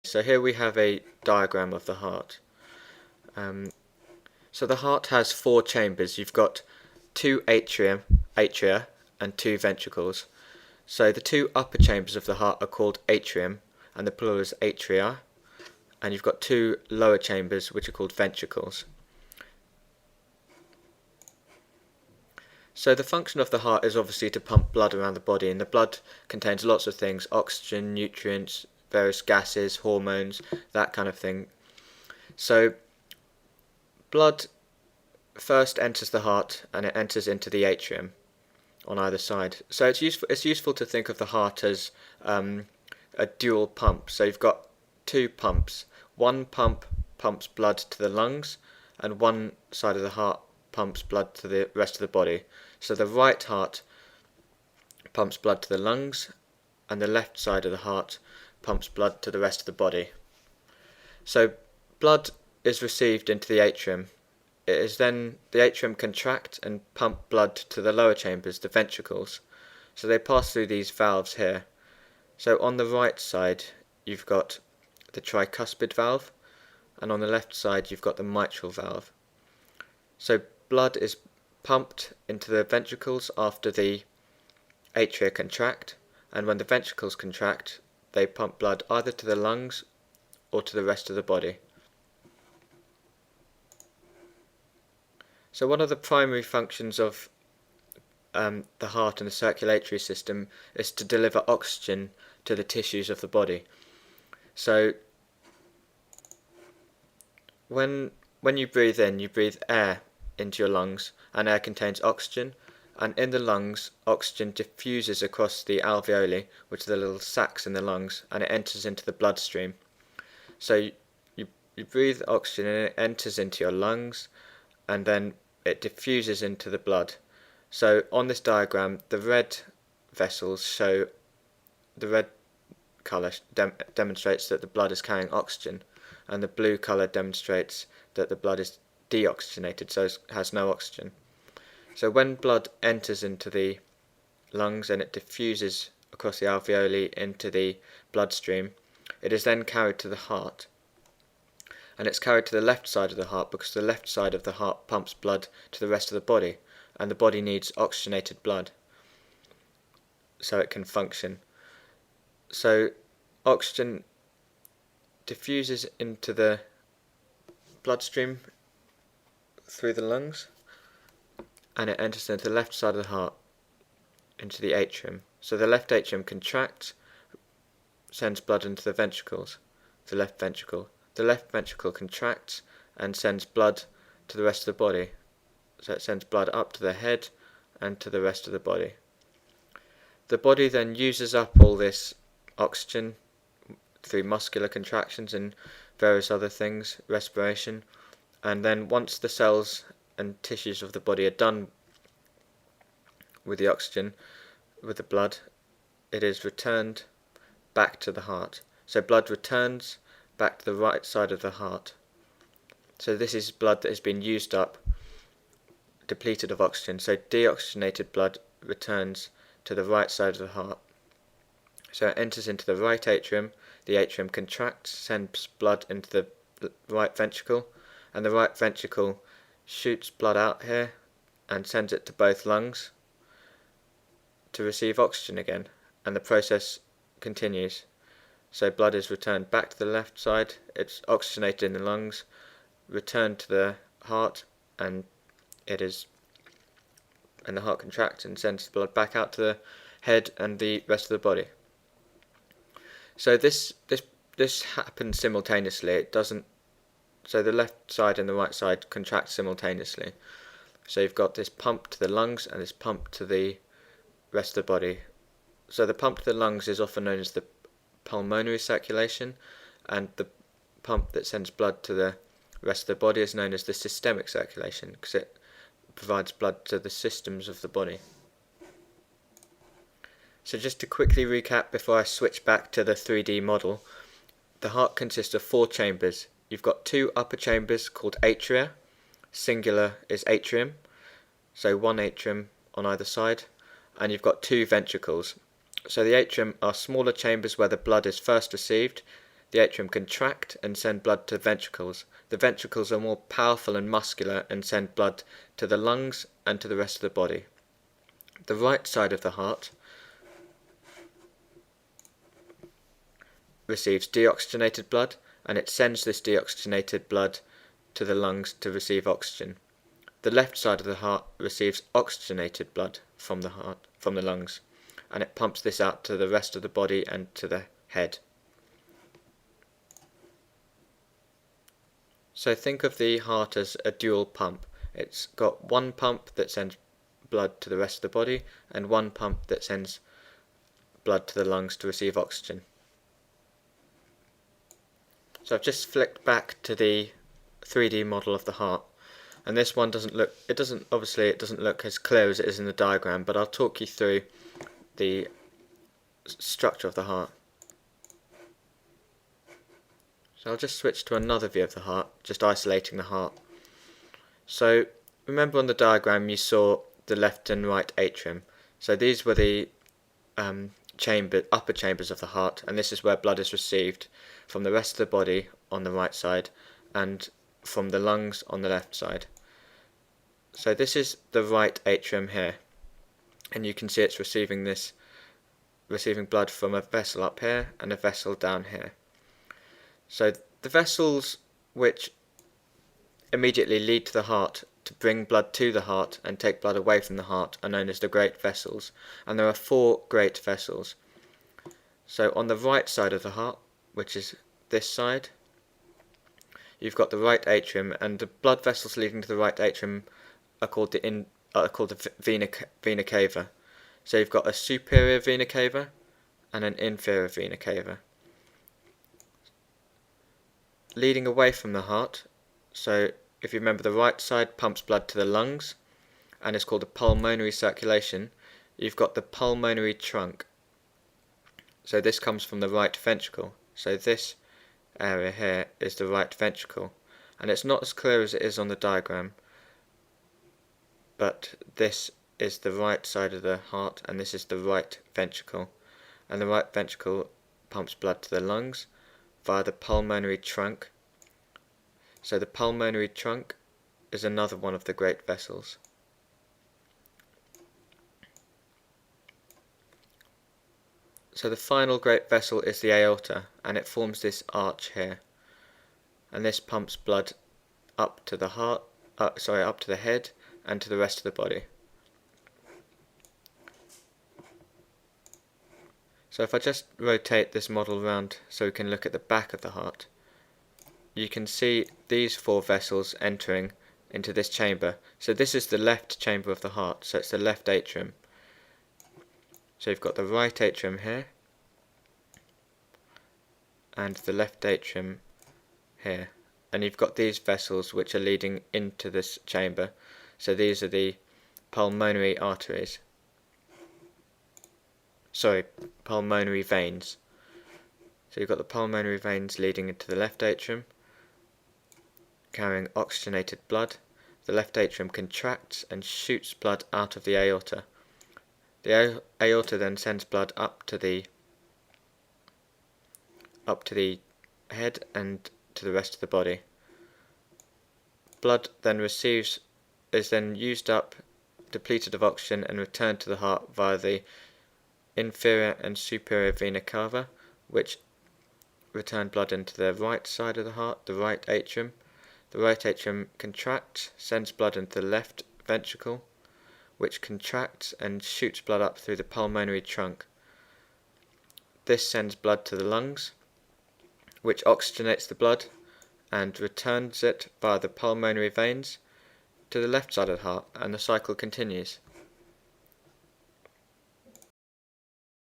So here we have a diagram of the heart. So the heart has four chambers. You've got two atria and two ventricles. So the two upper chambers of the heart are called atrium, and the plural is atria. And you've got two lower chambers which are called ventricles. So the function of the heart is obviously to pump blood around the body, and the blood contains lots of things: oxygen, nutrients, various gases, hormones, that kind of thing. So blood first enters the heart and it enters into the atrium on either side. So it's useful to think of the heart as a dual pump. So you've got two pumps. One pump pumps blood to the lungs, and one side of the heart pumps blood to the rest of the body. So the right heart pumps blood to the lungs, and the left side of the heart pumps blood to the rest of the body. So blood is received into the atrium. It is then the atrium contract and pump blood to the lower chambers, the ventricles. So they pass through these valves here. So on the right side you've got the tricuspid valve, and on the left side you've got the mitral valve. So blood is pumped into the ventricles after the atria contract, and when the ventricles contract they pump blood either to the lungs or to the rest of the body. So one of the primary functions of the heart and the circulatory system is to deliver oxygen to the tissues of the body. So when you breathe in, you breathe air into your lungs, and air contains oxygen, and in the lungs oxygen diffuses across the alveoli, which are the little sacs in the lungs, and it enters into the bloodstream. So you breathe oxygen and it enters into your lungs, and then it diffuses into the blood. So on this diagram the red vessels show, the red colour demonstrates that the blood is carrying oxygen, and the blue colour demonstrates that the blood is deoxygenated, so it has no oxygen. So when blood enters into the lungs and it diffuses across the alveoli into the bloodstream, it is then carried to the heart, and it's carried to the left side of the heart because the left side of the heart pumps blood to the rest of the body, and the body needs oxygenated blood so it can function. So oxygen diffuses into the bloodstream through the lungs, and it enters into the left side of the heart, into the atrium. So the left atrium contracts, sends blood into the ventricles, the left ventricle. The left ventricle contracts and sends blood to the rest of the body. So it sends blood up to the head and to the rest of the body. The body then uses up all this oxygen through muscular contractions and various other things, respiration, and then once the cells and tissues of the body are done with the oxygen, with the blood, it is returned back to the heart. So blood returns back to the right side of the heart. So this is blood that has been used up, depleted of oxygen. So deoxygenated blood returns to the right side of the heart. So it enters into the right atrium, the atrium contracts, sends blood into the right ventricle, and the right ventricle shoots blood out here and sends it to both lungs to receive oxygen again, and the process continues. So blood is returned back to the left side, it's oxygenated in the lungs, returned to the heart, and the heart contracts and sends the blood back out to the head and the rest of the body. So this happens simultaneously. It doesn't. So the left side and the right side contract simultaneously. So you've got this pump to the lungs and this pump to the rest of the body. So the pump to the lungs is often known as the pulmonary circulation, and the pump that sends blood to the rest of the body is known as the systemic circulation, because it provides blood to the systems of the body. So just to quickly recap before I switch back to the 3D model, the heart consists of four chambers. You've got two upper chambers called atria, singular is atrium, so one atrium on either side, and you've got two ventricles. So the atrium are smaller chambers where the blood is first received, the atrium contract and send blood to the ventricles. The ventricles are more powerful and muscular and send blood to the lungs and to the rest of the body. The right side of the heart receives deoxygenated blood, and it sends this deoxygenated blood to the lungs to receive oxygen. The left side of the heart receives oxygenated blood from the lungs, and it pumps this out to the rest of the body and to the head. So think of the heart as a dual pump. It's got one pump that sends blood to the rest of the body and one pump that sends blood to the lungs to receive oxygen. So I've just flicked back to the 3D model of the heart, and this one doesn't look as clear as it is in the diagram, but I'll talk you through the structure of the heart. So I'll just switch to another view of the heart, just isolating the heart. So remember on the diagram you saw the left and right atrium. So these were the upper chambers of the heart, and this is where blood is received from the rest of the body on the right side and from the lungs on the left side. So this is the right atrium here, and you can see it's receiving blood from a vessel up here and a vessel down here. So the vessels which immediately lead to the heart to bring blood to the heart and take blood away from the heart are known as the great vessels, and there are 4 great vessels. So on the right side of the heart, which is this side, you've got the right atrium, and the blood vessels leading to the right atrium are called the vena cava. So you've got a superior vena cava and an inferior vena cava. Leading away from the heart, so if you remember, the right side pumps blood to the lungs and is called a pulmonary circulation. You've got the pulmonary trunk. So this comes from the right ventricle. So this area here is the right ventricle, and it's not as clear as it is on the diagram, but this is the right side of the heart and this is the right ventricle, and the right ventricle pumps blood to the lungs via the pulmonary trunk. So the pulmonary trunk is another one of the great vessels. So the final great vessel is the aorta, and it forms this arch here, and this pumps blood up to the up to the head and to the rest of the body. So if I just rotate this model around so we can look at the back of the heart, you can see these 4 vessels entering into this chamber. So this is the left chamber of the heart, so it's the left atrium. So you've got the right atrium here and the left atrium here, and you've got these vessels which are leading into this chamber. So these are the pulmonary arteries. Pulmonary veins. So you've got the pulmonary veins leading into the left atrium, carrying oxygenated blood. The left atrium contracts and shoots blood out of the aorta. The aorta then sends blood up to the head and to the rest of the body. Blood then is then used up, depleted of oxygen, and returned to the heart via the inferior and superior vena cava, which return blood into the right side of the heart, the right atrium. The right atrium contracts, sends blood into the left ventricle, which contracts and shoots blood up through the pulmonary trunk. This sends blood to the lungs, which oxygenates the blood and returns it via the pulmonary veins to the left side of the heart, and the cycle continues.